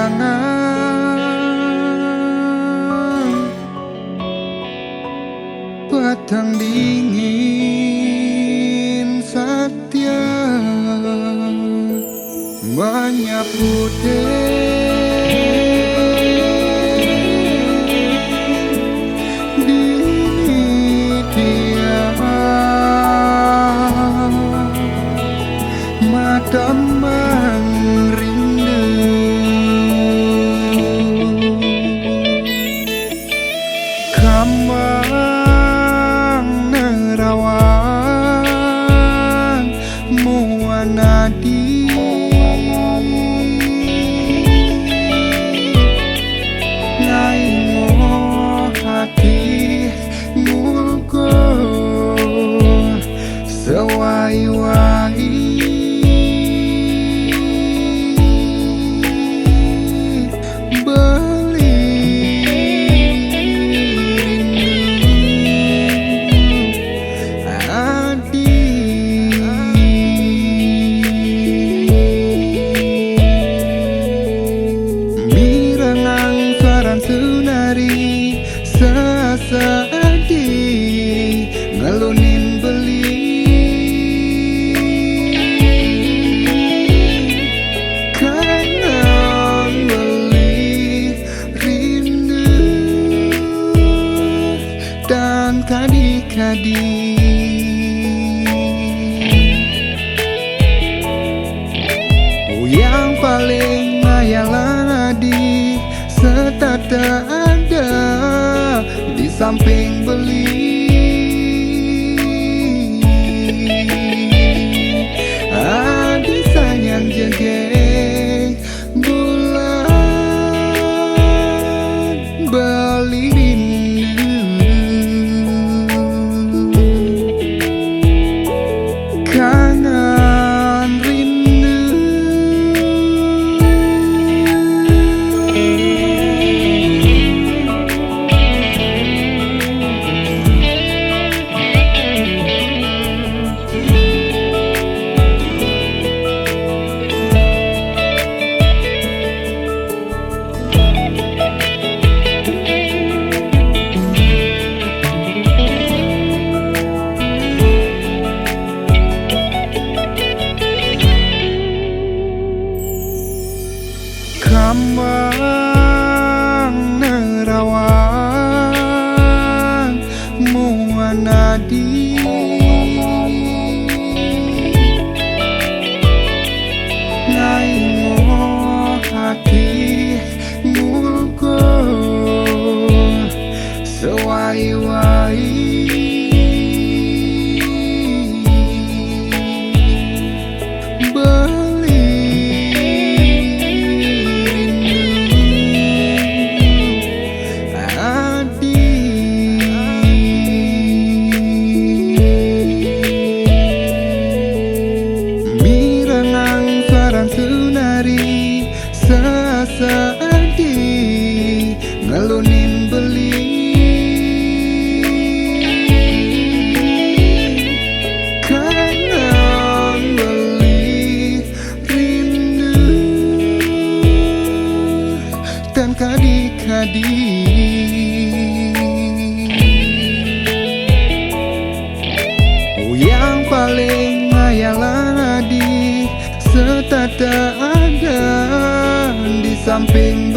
kenangan petang dingin setia menyapu dini dia mata merindu kambang nerawang muanadi ngaingo hati ngulko sewai-wai sunari sesedi ngelunin beli kangen beli rindu dan kadi-kadi yang paling ngayalan di setada ada di samping beli adi sayang jegeng bulan beli rindu kangen rindu kambang nerawang muanadi ngaingo hati ngulko sewai-wai sunari sesedi ngelunin beli kangen beli rindu dan kadi-kadi yang paling ngayalan di setada ada di samping